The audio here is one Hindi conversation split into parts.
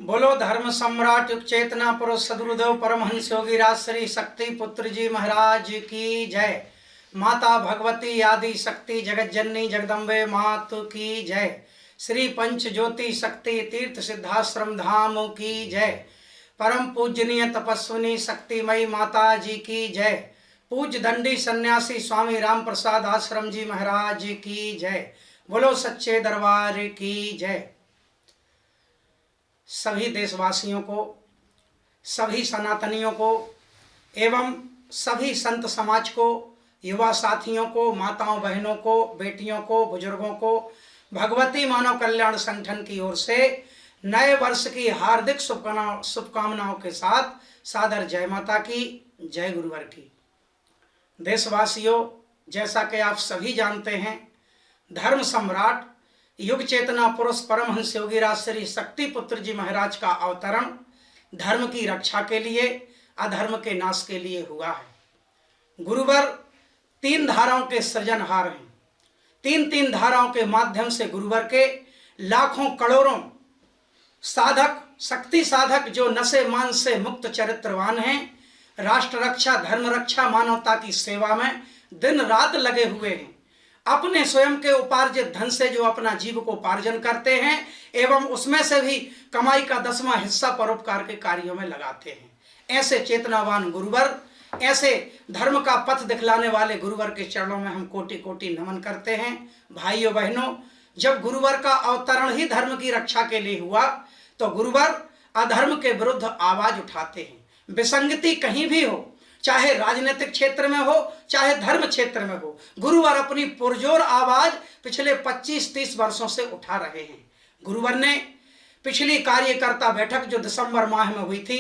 बोलो धर्म सम्राट युग चेतना पुरुष सदगुरुदेव परमहंस योगी राज श्री शक्ति पुत्र जी महाराज की जय। माता भगवती आदि शक्ति जगत जननी जगदम्बे मातु की जय। श्री पंच ज्योति शक्ति तीर्थ सिद्धाश्रम धाम की जय। परम पूजनीय तपस्विनी शक्तिमयी माता जी की जय। पूज्य दंडी सन्यासी स्वामी राम प्रसाद आश्रम जी महाराज की जय। बोलो सच्चे दरबार की जय। सभी देशवासियों को, सभी सनातनियों को एवं सभी संत समाज को, युवा साथियों को, माताओं बहनों को, बेटियों को, बुजुर्गों को भगवती मानव कल्याण संगठन की ओर से नए वर्ष की हार्दिक शुभकामनाओं के साथ सादर जय माता की, जय गुरुवर की। देशवासियों, जैसा कि आप सभी जानते हैं, धर्म सम्राट युग चेतना पुरुष परमहंस योगी राज श्री शक्ति पुत्र जी महाराज का अवतरण धर्म की रक्षा के लिए, अधर्म के नाश के लिए हुआ है। गुरुवर तीन धाराओं के सृजनहार हैं। तीन धाराओं के माध्यम से गुरुवर के लाखों करोड़ों साधक, शक्ति साधक जो नशे मान से मुक्त चरित्रवान हैं, राष्ट्र रक्षा, धर्म रक्षा, मानवता की सेवा में दिन रात लगे हुए हैं। अपने स्वयं के उपार्जित धन से जो अपना जीविकोपार्जन करते हैं एवं उसमें से भी कमाई का 10वां हिस्सा परोपकार के कार्यों में लगाते हैं। ऐसे चेतनावान गुरुवर, ऐसे धर्म का पथ दिखलाने वाले गुरुवर के चरणों में हम कोटि कोटि नमन करते हैं। भाइयों बहनों, जब गुरुवर का अवतरण ही धर्म की रक्षा के लिए हुआ तो गुरुवर अधर्म के विरुद्ध आवाज उठाते हैं। विसंगति कहीं भी हो, चाहे राजनीतिक क्षेत्र में हो, चाहे धर्म क्षेत्र में हो, गुरुवर अपनी पुरजोर आवाज पिछले 25-30 वर्षों से उठा रहे हैं। गुरुवर ने पिछली कार्यकर्ता बैठक जो दिसंबर माह में हुई थी,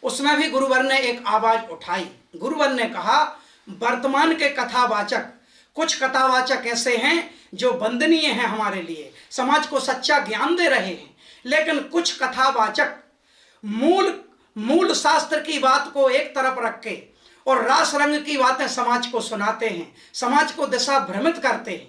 उसमें भी गुरुवर ने एक आवाज उठाई। गुरुवर ने कहा, वर्तमान के कथावाचक, कुछ कथावाचक ऐसे हैं जो वंदनीय हैं हमारे लिए, समाज को सच्चा ज्ञान दे रहे हैं, लेकिन कुछ कथावाचक मूल शास्त्र की बात को एक तरफ रख के और रास रंग की बातें समाज को सुनाते हैं, समाज को दिशा भ्रमित करते हैं।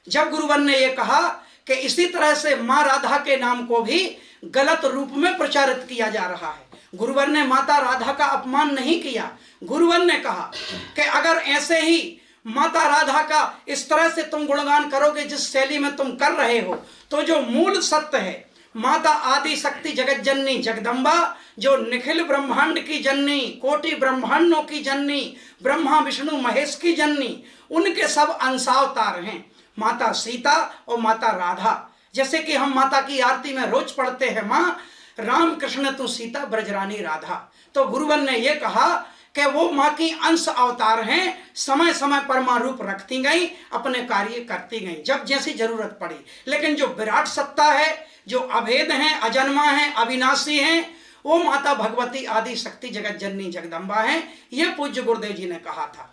जब गुरुवर ने यह कहा कि इसी तरह से मां राधा के नाम को भी गलत रूप में प्रचारित किया जा रहा है, गुरुवर ने माता राधा का अपमान नहीं किया। गुरुवर ने कहा कि अगर ऐसे ही माता राधा का इस तरह से तुम गुणगान करोगे जिस शैली में तुम कर रहे हो, तो जो मूल सत्य है, माता आदि शक्ति जगत जननी जगदम्बा, जो निखिल ब्रह्मांड की जननी, कोटि ब्रह्मांडों की जननी, ब्रह्मा विष्णु महेश की जननी, उनके सब अंशावतार हैं माता सीता और माता राधा। जैसे कि हम माता की आरती में रोज पढ़ते हैं, माँ राम कृष्ण तू सीता ब्रजरानी राधा, तो गुरुवर ने यह कहा कि वो माँ की अंश अवतार हैं, समय समय पर माँ रूप रखती गई, अपने कार्य करती गई जब जैसी जरूरत पड़ी। लेकिन जो विराट सत्ता है, जो अभेद हैं, अजन्मा हैं, अविनाशी हैं, वो माता भगवती आदि शक्ति जगत जननी जगदम्बा हैं। ये पूज्य गुरुदेव जी ने कहा था।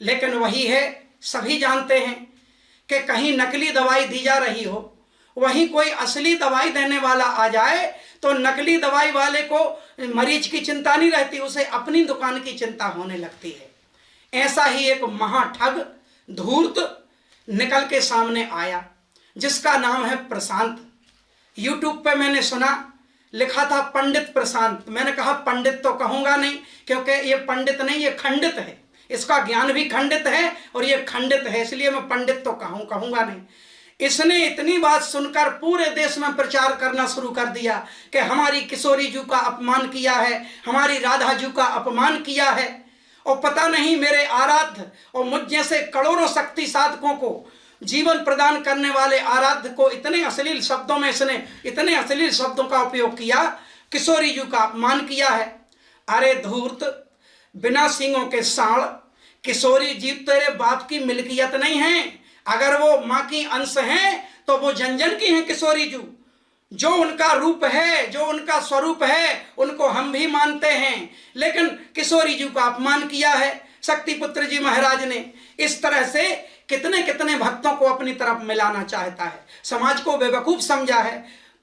लेकिन वही है, सभी जानते हैं कि कहीं नकली दवाई दी जा रही हो, वहीं कोई असली दवाई देने वाला आ जाए तो नकली दवाई वाले को मरीज की चिंता नहीं रहती, उसे अपनी दुकान की चिंता होने लगती है। ऐसा ही एक महाठग धूर्त निकल के सामने आया जिसका नाम है प्रशांत। यूट्यूब पे मैंने सुना, लिखा था पंडित प्रशांत। मैंने कहा पंडित तो कहूंगा नहीं, क्योंकि ये पंडित नहीं, ये खंडित है, इसका ज्ञान भी खंडित है और ये खंडित है, इसलिए मैं पंडित तो कहूंगा नहीं। इसने इतनी बात सुनकर पूरे देश में प्रचार करना शुरू कर दिया कि हमारी किशोरी जी का अपमान किया है, हमारी राधा जी का अपमान किया है, और पता नहीं मेरे आराध्य और मुझ जैसे करोड़ों शक्ति साधकों को जीवन प्रदान करने वाले आराध्य को इतने अश्लील शब्दों में इसने इतने अश्लील शब्दों का उपयोग किया, किशोरी जी का अपमान किया है। अरे धूर्त, बिना सींगों के सांड, किशोरी जी तेरे बाप की मिल्कियत नहीं है। अगर वो माँ की अंश हैं तो वो जन की हैं किशोरी जी। जो उनका रूप है, जो उनका स्वरूप है, उनको हम भी मानते हैं, लेकिन किशोरी जी का अपमान किया है शक्ति पुत्र जी महाराज ने। इस तरह से कितने कितने भक्तों को अपनी तरफ मिलाना चाहता है, समाज को बेवकूफ समझा है।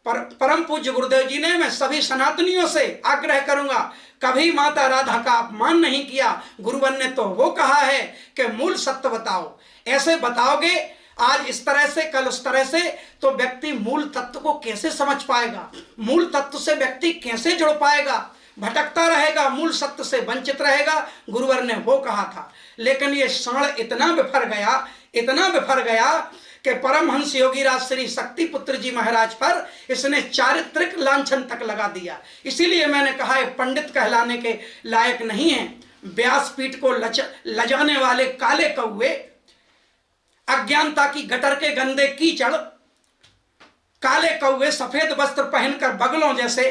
परम पूज्य गुरुदेव जी ने, मैं सभी सनातनियों से आग्रह करूंगा, कभी माता राधा का अपमान नहीं किया। गुरुवर ने तो वो कहा है कि मूल सत्य बताओ, ऐसे बताओगे आज इस तरह से, कल उस तरह से, तो व्यक्ति मूल तत्व को कैसे समझ पाएगा? मूल तत्व से व्यक्ति कैसे जुड़ पाएगा? भटकता रहेगा, मूल सत्य से वंचित रहेगा। गुरुवर ने वो कहा था। लेकिन ये साण इतना बिफर गया, इतना बिफर गया कि परमहंस योगीराज श्री शक्तिपुत्र जी महाराज पर इसने चारित्रिक लांछन तक लगा दिया। इसीलिए मैंने कहा है पंडित कहलाने के लायक नहीं है। व्यासपीठ को लजाने वाले काले कौवे, अज्ञानता की गटर के गंदे कीचड़, काले कौवे सफेद वस्त्र पहनकर, बगलों जैसे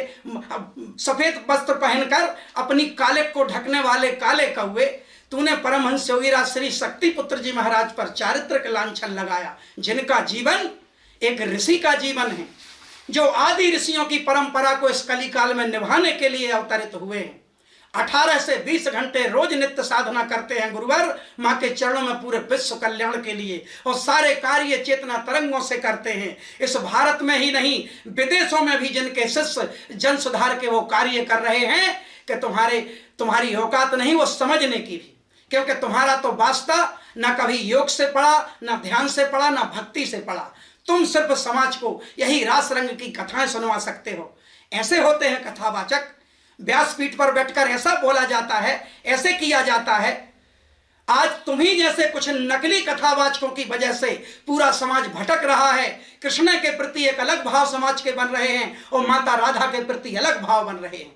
सफेद वस्त्र पहनकर अपनी काले को ढकने वाले काले कौवे, तूने परमहंस योगीराज श्री शक्तिपुत्र जी महाराज पर चारित्रिक लांछन लगाया, जिनका जीवन एक ऋषि का जीवन है, जो आदि ऋषियों की परंपरा को इस कलिकाल में निभाने के लिए अवतरित हुए हैं। 18 से 20 घंटे रोज नित्य साधना करते हैं गुरुवर माँ के चरणों में पूरे विश्व कल्याण के लिए, और सारे कार्य चेतना तरंगों से करते हैं। इस भारत में ही नहीं, विदेशों में भी जिनके शिष्य जन सुधार के वो कार्य कर रहे हैं कि तुम्हारी औकात नहीं वो समझने की भी, क्योंकि तुम्हारा तो वास्ता ना कभी योग से पढ़ा, ना ध्यान से पढ़ा, ना भक्ति से पढ़ा। तुम सिर्फ समाज को यही रास रंग की कथाएं सुनवा सकते हो। ऐसे होते हैं कथावाचक। व्यासपीठ पर बैठकर ऐसा बोला जाता है, ऐसे किया जाता है। आज तुम्ही जैसे कुछ नकली कथावाचकों की वजह से पूरा समाज भटक रहा है। कृष्ण के प्रति एक अलग भाव समाज के बन रहे हैं और माता राधा के प्रति अलग भाव बन रहे हैं।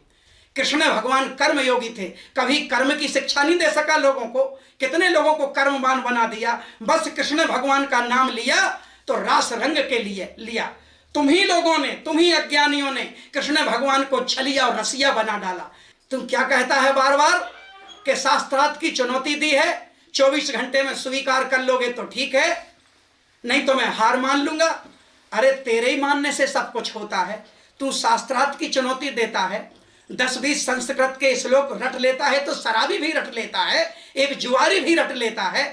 कृष्ण भगवान कर्म योगी थे, कभी कर्म की शिक्षा नहीं दे सका लोगों को। कितने लोगों को कर्मवान बना दिया। बस कृष्ण भगवान का नाम लिया तो रास रंग के लिए लिया। तुम ही लोगों ने, तुम ही अज्ञानियों ने कृष्ण भगवान को छलिया और रसिया बना डाला। तुम क्या कहता है बार बार कि शास्त्रार्थ की चुनौती दी है, 24 घंटे में स्वीकार कर लोगे तो ठीक है, नहीं तो मैं हार मान लूंगा। अरे तेरे ही मानने से सब कुछ होता है। तू शास्त्रार्थ की चुनौती देता है, 10-20 संस्कृत के श्लोक रट लेता है तो शराबी भी रट लेता है, एक जुआरी भी रट लेता है।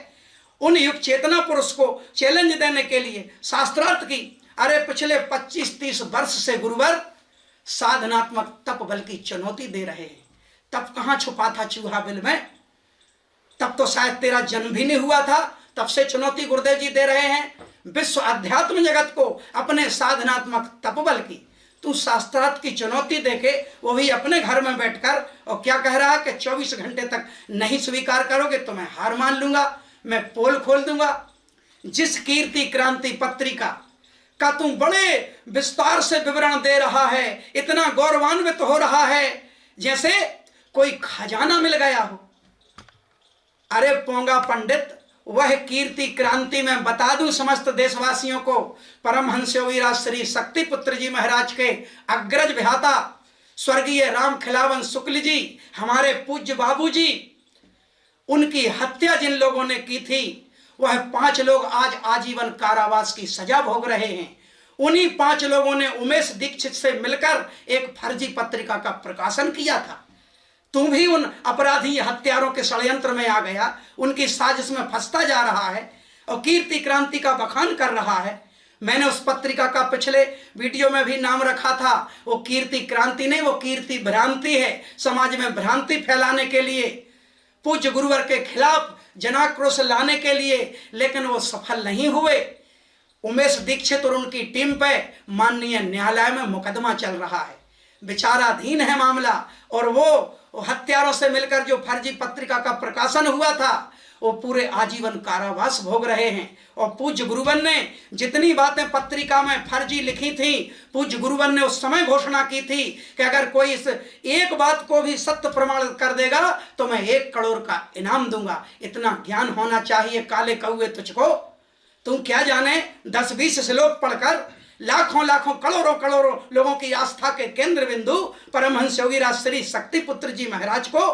उन युग चेतना पुरुष को चैलेंज देने के लिए शास्त्रार्थ की, अरे पिछले 25-30 वर्ष से गुरुवर साधनात्मक तप बल की चुनौती दे रहे हैं। तब कहां छुपा था चूहा बिल में? तब तो शायद तेरा जन्म भी नहीं हुआ था। तब से चुनौती गुरुदेव जी दे रहे हैं विश्व अध्यात्म जगत को अपने साधनात्मक तप बल की। तू शास्त्रार्थ की चुनौती देके, वो भी अपने घर में बैठकर, और क्या कह रहा है कि 24 घंटे तक नहीं स्वीकार करोगे तो मैं हार मान लूंगा, मैं पोल खोल दूंगा। जिस कीर्ति क्रांति पत्रिका का तू बड़े विस्तार से विवरण दे रहा है, इतना गौरवान्वित हो रहा है जैसे कोई खजाना मिल गया हो। अरे पोंगा पंडित, वह कीर्ति क्रांति में बता दूं समस्त देशवासियों को, परमहंस योगीराज श्री शक्तिपुत्र जी महाराज के अग्रज विधाता स्वर्गीय राम खिलावन शुक्ल जी, हमारे पूज्य बाबूजी, उनकी हत्या जिन लोगों ने की थी, वह 5 लोग आज आजीवन कारावास की सजा भोग रहे हैं। उन्हीं 5 लोगों ने उमेश दीक्षित से मिलकर एक फर्जी पत्रिका का प्रकाशन किया था। तुम भी उन अपराधी हत्यारों के षड्यंत्र में आ गया, उनकी साजिश में फंसता जा रहा है और कीर्ति क्रांति का बखान कर रहा है। मैंने उस पत्रिका का पिछले वीडियो में भी नाम रखा था, वो कीर्ति क्रांति नहीं, वो कीर्ति भ्रांति है। समाज में भ्रांति फैलाने के लिए, पूज्य गुरुवर के खिलाफ जनाक्रोश लाने के लिए, लेकिन वो सफल नहीं हुए। उमेश दीक्षित और उनकी टीम पे माननीय न्यायालय में मुकदमा चल रहा है, विचाराधीन है मामला। और वो हत्यारों से मिलकर जो फर्जी पत्रिका का प्रकाशन हुआ था, वो पूरे आजीवन कारावास भोग रहे हैं। और पूज्य गुरुवन ने जितनी बातें पत्रिका में फर्जी लिखी थी, पूज्य गुरुवन ने उस समय घोषणा की थी कि अगर कोई इस एक बात को भी सत्य प्रमाणित कर देगा तो मैं 1 करोड़ का इनाम दूंगा। इतना ज्ञान होना चाहिए काले कौवे तुझको। तुम क्या जाने 10-20 श्लोक पढ़कर लाखों लाखों करोड़ों करोड़ों लोगों की आस्था के केंद्र बिंदु परमहंस योगीराज श्री शक्तिपुत्र जी महाराज को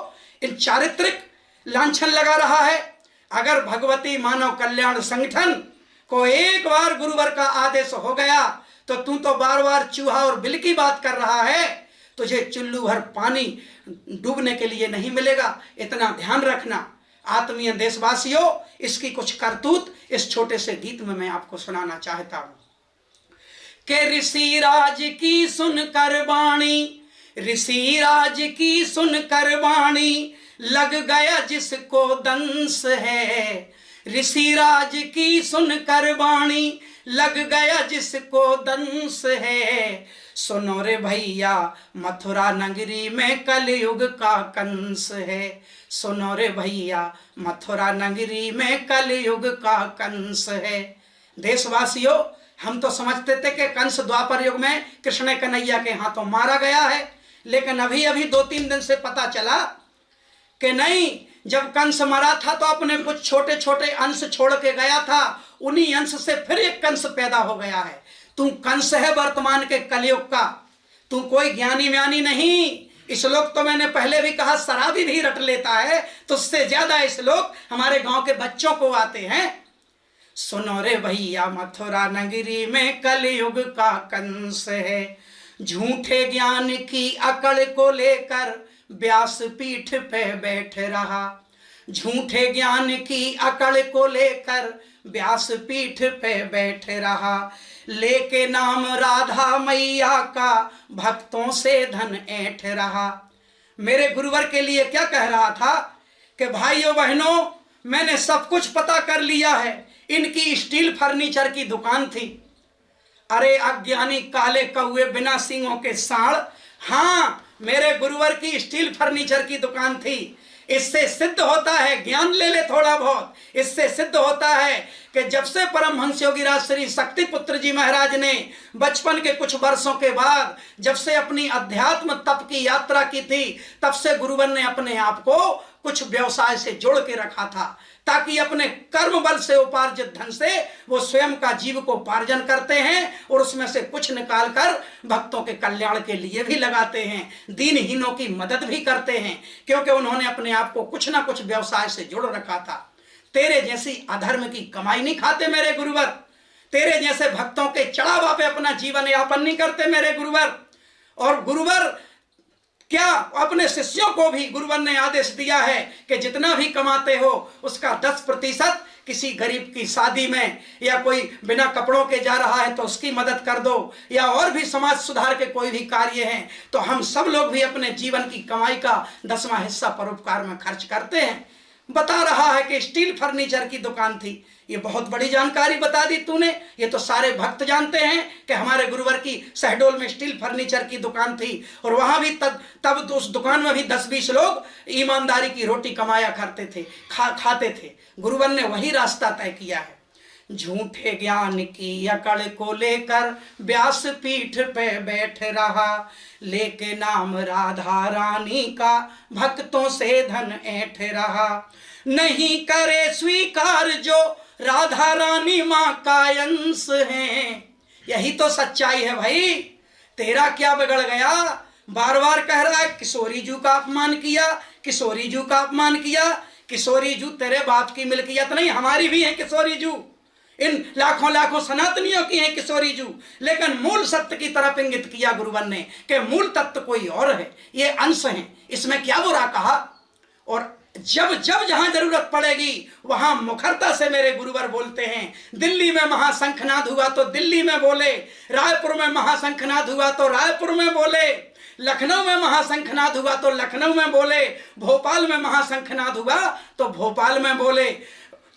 इन चारित्रिक लांछन लगा रहा है। अगर भगवती मानव कल्याण संगठन को एक बार गुरुवर का आदेश हो गया तो तू तो बार बार चूहा और बिल की बात कर रहा है, तुझे चुल्लू भर पानी डूबने के लिए नहीं मिलेगा। इतना ध्यान रखना। आत्मीय देशवासियों, इसकी कुछ करतूत इस छोटे से गीत में मैं आपको सुनाना चाहता हूं कि ऋषि राज की सुनकर वाणी, ऋषि राज की सुनकर वाणी, लग गया जिसको दंश है, ऋषिराज की सुनकर वाणी लग गया जिसको दंश है। सुनो रे भैया मथुरा नगरी में कलयुग का कंस है। सुनो रे भैया मथुरा नगरी में कलयुग का कंस है। देशवासियों, हम तो समझते थे कि कंस द्वापर युग में कृष्ण कन्हैया के हाथों मारा गया है, लेकिन अभी अभी 2-3 दिन से पता चला कि नहीं, जब कंस मरा था तो अपने कुछ छोटे छोटे अंश छोड़ के गया था, उन्हीं अंश से फिर एक कंस पैदा हो गया है। तू कंस है वर्तमान के कलयुग का, तू कोई ज्ञानी व्यानी नहीं। श्लोक तो मैंने पहले भी कहा, शराबी भी रट लेता है, तो उससे ज्यादा श्लोक हमारे गांव के बच्चों को आते हैं। सुनो रे भैया मथुरा नगरी में कलयुग का कंस है। झूठे ज्ञान की अकड़ को लेकर व्यास पीठ पे बैठ रहा। झूठे ज्ञान की अकड़ को लेकर व्यास पीठ पे बैठ रहा। लेके नाम राधा मैया का भक्तों से धन ऐंठ रहा। मेरे गुरुवर के लिए क्या कह रहा था कि भाइयों बहनों, मैंने सब कुछ पता कर लिया है। इनकी स्टील फर्नीचर की दुकान थी। अरे अज्ञानी काले कौए बिना सींगों के साड़, हाँ, मेरे गुरुवर की स्टील फर्नीचर की दुकान थी। इससे सिद्ध होता है, ज्ञान ले ले थोड़ा बहुत, इससे सिद्ध होता है कि जब से परमहंस योगीराज श्री शक्ति पुत्र जी महाराज ने बचपन के कुछ वर्षों के बाद जब से अपनी अध्यात्म तप की यात्रा की थी, तब से गुरुवर ने अपने आप को कुछ व्यवसाय से जोड़ के रखा था, ताकि अपने कर्म बल से उपार्जित धन से वो स्वयं का जीव को उपार्जन करते हैं और उसमें से कुछ निकालकर भक्तों के कल्याण के लिए भी लगाते हैं, दीनहीनों की मदद भी करते हैं, क्योंकि उन्होंने अपने आप को कुछ ना कुछ व्यवसाय से जोड़ रखा था। तेरे जैसी अधर्म की कमाई नहीं खाते मेरे गुरुवर, तेरे जैसे भक्तों के चढ़ावा पे अपना जीवन यापन नहीं करते मेरे गुरुवर। और गुरुवर क्या अपने शिष्यों को भी गुरुवर ने आदेश दिया है कि जितना भी कमाते हो उसका 10% किसी गरीब की शादी में, या कोई बिना कपड़ों के जा रहा है तो उसकी मदद कर दो, या और भी समाज सुधार के कोई भी कार्य हैं तो हम सब लोग भी अपने जीवन की कमाई का 10वां हिस्सा परोपकार में खर्च करते हैं। बता रहा है कि स्टील फर्नीचर की दुकान थी। ये बहुत बड़ी जानकारी बता दी तूने। ये तो सारे भक्त जानते हैं कि हमारे गुरुवर की शहडोल में स्टील फर्नीचर की दुकान थी, और वहां भी तब तो उस दुकान में भी 10-20 लोग ईमानदारी की रोटी कमाया करते थे, खाते थे। गुरुवर ने वही रास्ता तय किया है। झूठे ज्ञान की अकड़ को लेकर व्यास पीठ पे बैठ रहा। लेके नाम राधा रानी का भक्तों से धन ऐंठ रहा। नहीं करे स्वीकार जो राधा रानी माँ का अंश है। यही तो सच्चाई है भाई। तेरा क्या बिगड़ गया? बार बार कह रहा है किशोरी जू का अपमान किया, किशोरी जू का अपमान किया। किशोरी जू तेरे बाप की मिल्कियत नहीं, हमारी भी है किशोरी जू। इन लाखों लाखों सनातनियों की है किशोरी जू, लेकिन मूल सत्य की तरफ इंगित किया गुरुवर ने कि मूल तत्व कोई और है, ये अंश है, इसमें क्या बुरा कहा। और जब जब जहां जरूरत पड़ेगी वहां मुखरता से मेरे गुरुवर बोलते हैं। दिल्ली में महाशंखनाद हुआ तो दिल्ली में बोले, रायपुर में महाशंखनाद हुआ तो रायपुर में बोले, लखनऊ में महाशंखनाद हुआ तो लखनऊ में बोले, भोपाल में महाशंखनाद हुआ तो भोपाल में बोले,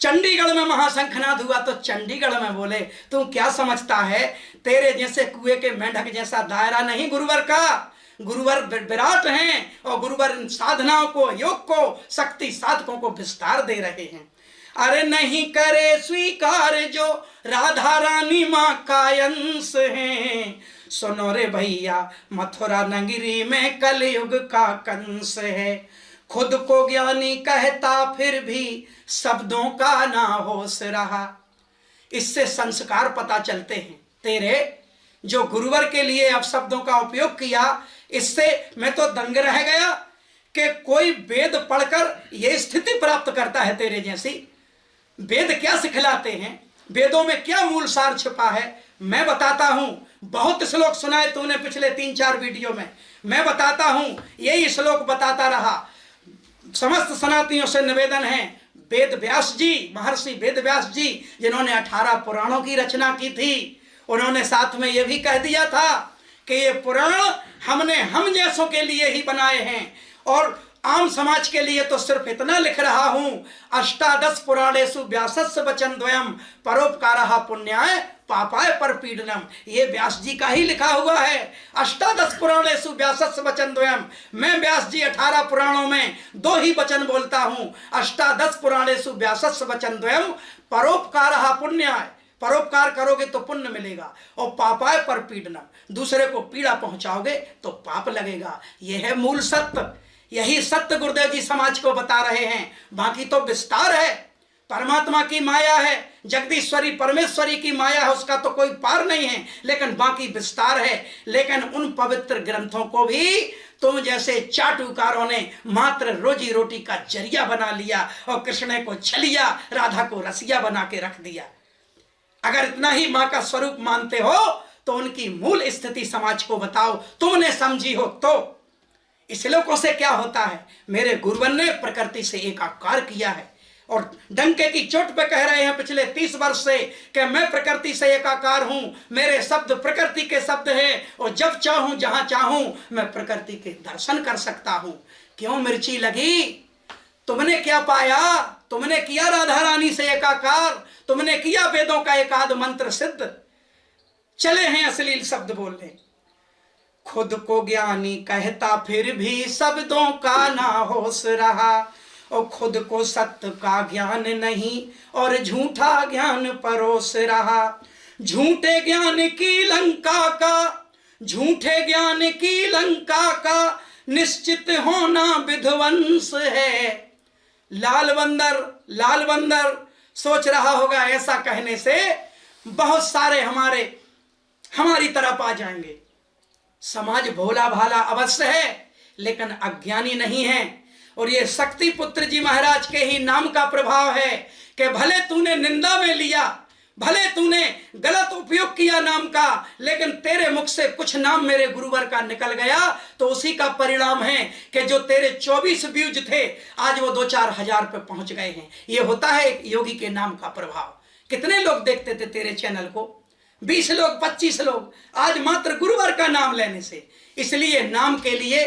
चंडीगढ़ में महाशंखनाद हुआ तो चंडीगढ़ में बोले। तू क्या समझता है तेरे जैसे कुएं के मेंढक जैसा दायरा नहीं गुरुवर का। गुरुवर विराट हैं और गुरुवर साधनाओं को, योग को, शक्ति साधकों को विस्तार दे रहे हैं। अरे नहीं करे स्वीकार जो राधा रानी माँ का अंश है। सुनो रे भैया मथुरा नगरी में कलयुग का कंस है। खुद को ज्ञानी कहता फिर भी शब्दों का ना होश रहा। इससे संस्कार पता चलते हैं तेरे, जो गुरुवर के लिए अपशब्दों का उपयोग किया। इससे मैं तो दंग रह गया कि कोई वेद पढ़कर यह स्थिति प्राप्त करता है तेरे जैसी। वेद क्या सिखलाते हैं, वेदों में क्या मूल सार छिपा है, मैं बताता हूं। बहुत श्लोक सुनाए तूने पिछले 3-4 वीडियो में, मैं बताता हूं, यही श्लोक बताता रहा। समस्त सनातनियों से निवेदन है, वेद व्यास जी, महर्षि वेद व्यास जी, जिन्होंने 18 पुराणों की रचना की थी, उन्होंने साथ में यह भी कह दिया था कि ये पुराण हमने हम जैसों के लिए ही बनाए हैं, और आम समाज के लिए तो सिर्फ इतना लिख रहा हूं, अष्टादश पुराणेषु व्यासस्य वचन द्वयम परोपकारः पुण्याय पापाय परपीडनम। ये व्यास जी का ही लिखा हुआ है। अष्टादश पुराणेषु व्यासस्य वचन द्वयम, मैं व्यास जी 18 पुराणों में 2 ही वचन बोलता हूं। अष्टादश पुराणेषु व्यासस्य वचन द्वयम परोपकारः पुण्याय, परोपकार करोगे तो पुण्य मिलेगा, और पापाय परपीडनम, दूसरे को पीड़ा पहुंचाओगे तो पाप लगेगा। यह है मूल सत्य। यही सत्य गुरुदेव जी समाज को बता रहे हैं। बाकी तो विस्तार है, परमात्मा की माया है, जगदीश्वरी परमेश्वरी की माया है, उसका तो कोई पार नहीं है, लेकिन बाकी विस्तार है। लेकिन उन पवित्र ग्रंथों को भी तुम जैसे चाटुकारों ने मात्र रोजी रोटी का जरिया बना लिया, और कृष्ण को छलिया, राधा को रसिया बना के रख दिया। अगर इतना ही मां का स्वरूप मानते हो तो उनकी मूल स्थिति समाज को बताओ, तुमने समझी हो तो। इस श्लोकों से क्या होता है, मेरे गुरुवन ने प्रकृति से एकाकार किया है, और डंके की चोट पे कह रहे हैं पिछले 30 वर्ष से कि मैं प्रकृति से एकाकार हूं, मेरे शब्द प्रकृति के शब्द हैं, और जब चाहूं जहां चाहूं मैं प्रकृति के दर्शन कर सकता हूं। क्यों मिर्ची लगी? तुमने क्या पाया? तुमने किया राधा रानी से एकाकार, तुमने किया वेदों का एकाद मंत्र सिद्ध, चले हैं अश्लील शब्द बोलने। खुद को ज्ञानी कहता फिर भी शब्दों का ना होश रहा, और खुद को सत्य का ज्ञान नहीं और झूठा ज्ञान परोस रहा। झूठे ज्ञान की लंका का, झूठे ज्ञान की लंका का निश्चित होना विध्वंस है। लाल बंदर सोच रहा होगा ऐसा कहने से बहुत सारे हमारी तरफ आ जाएंगे। समाज भोला भाला अवश्य है, लेकिन अज्ञानी नहीं है। और ये शक्ति पुत्र जी महाराज के ही नाम का प्रभाव है कि भले तूने निंदा में लिया, भले तूने गलत उपयोग किया नाम का, लेकिन तेरे मुख से कुछ नाम मेरे गुरुवर का निकल गया, तो उसी का परिणाम है कि जो तेरे 24 व्यूज थे आज वो 2-4 हजार पे पहुंच गए हैं। ये होता है एक योगी के नाम का प्रभाव। कितने लोग देखते थे तेरे चैनल को? 20 लोग, 25 लोग, आज मात्र गुरुवर का नाम लेने से। इसलिए नाम के लिए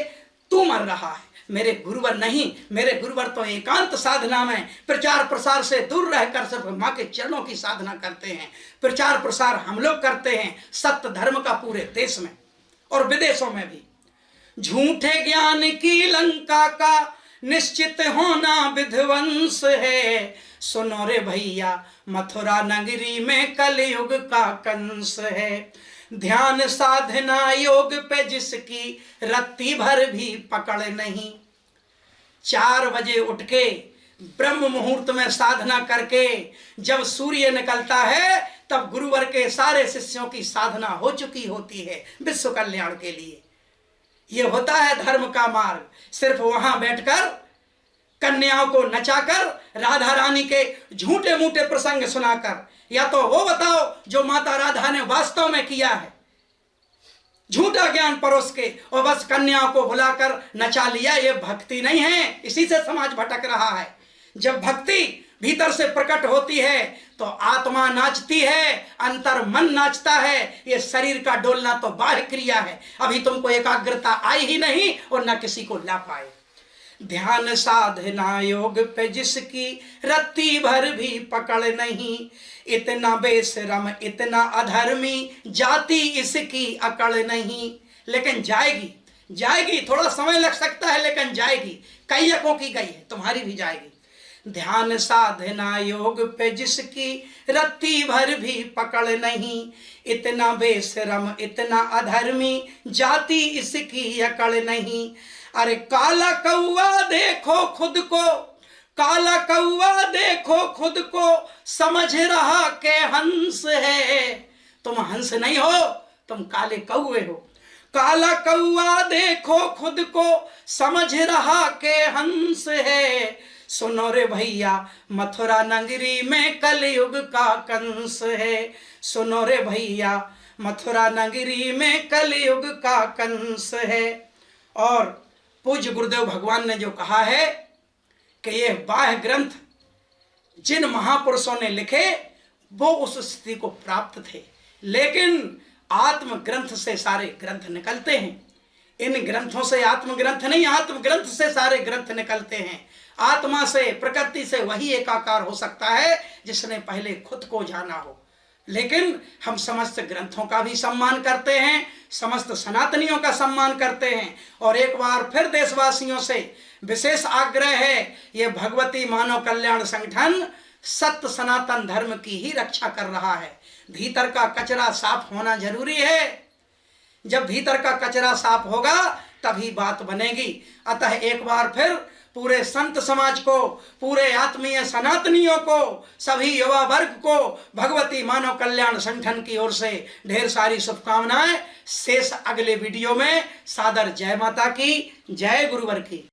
तू मर रहा है, मेरे गुरुवर नहीं। मेरे गुरुवर तो एकांत साधना में प्रचार प्रसार से दूर रहकर सिर्फ माँ के चरणों की साधना करते हैं। प्रचार प्रसार हम लोग करते हैं सत्य धर्म का पूरे देश में और विदेशों में भी। झूठे ज्ञान की लंका का निश्चित होना विध्वंस है। सुनो रे भैया, मथुरा नगरी में कलयुग का कंस है। ध्यान साधना योग पे जिसकी रत्ती भर भी पकड़ नहीं। 4 बजे उठ के ब्रह्म मुहूर्त में साधना करके जब सूर्य निकलता है तब गुरुवर के सारे शिष्यों की साधना हो चुकी होती है विश्व कल्याण के लिए। यह होता है धर्म का मार्ग। सिर्फ वहां बैठकर कन्याओं को नचाकर, राधा रानी के झूठे मूठे प्रसंग सुनाकर, या तो वो बताओ जो माता राधा ने वास्तव में किया है, झूठा ज्ञान परोस के और बस कन्याओं को बुलाकर नचा लिया। ये भक्ति नहीं है। इसी से समाज भटक रहा है। जब भक्ति भीतर से प्रकट होती है तो आत्मा नाचती है, अंतर मन नाचता है। ये शरीर का डोलना तो बाह्य क्रिया है। अभी तुमको एकाग्रता आई ही नहीं और न किसी को ला पाए। ध्यान साधना योग पे जिसकी रत्ती भर भी पकड़ नहीं। इतना बेशरम इतना अधर्मी, जाति इसकी अकड़ नहीं। लेकिन जाएगी, थोड़ा समय लग सकता है लेकिन जाएगी। कैयकों की गई है, तुम्हारी भी जाएगी। ध्यान साधना योग पे जिसकी रत्ती भर भी पकड़ नहीं। इतना बेशरम इतना अधर्मी, जाति इसकी अकड़ नहीं। अरे काला कौआ देखो खुद को, काला कौआ देखो खुद को, समझ रहा के हंस है। तुम हंस नहीं हो, तुम काले कौए हो। काला कौआ देखो खुद को, समझ रहा के हंस है। सुनो रे भैया, मथुरा नगरी में कलयुग का कंस है। सुनो रे भैया, मथुरा नगरी में कलयुग का कंस है। और पूज्य गुरुदेव भगवान ने जो कहा है कि ये बाह्य ग्रंथ जिन महापुरुषों ने लिखे वो उस स्थिति को प्राप्त थे, लेकिन आत्म ग्रंथ से सारे ग्रंथ निकलते हैं। इन ग्रंथों से आत्मग्रंथ नहीं, आत्मग्रंथ से सारे ग्रंथ निकलते हैं। आत्मा से, प्रकृति से वही एकाकार हो सकता है जिसने पहले खुद को जाना हो। लेकिन हम समस्त ग्रंथों का भी सम्मान करते हैं, समस्त सनातनियों का सम्मान करते हैं। और एक बार फिर देशवासियों से विशेष आग्रह है, ये भगवती मानव कल्याण संगठन सत्य सनातन धर्म की ही रक्षा कर रहा है। भीतर का कचरा साफ होना जरूरी है। जब भीतर का कचरा साफ होगा तभी बात बनेगी। अतः एक बार फिर पूरे संत समाज को, पूरे आत्मीय सनातनियों को, सभी युवा वर्ग को भगवती मानव कल्याण संगठन की ओर से ढेर सारी शुभकामनाएं। शेष अगले वीडियो में सादर जय माता की, जय गुरुवर की।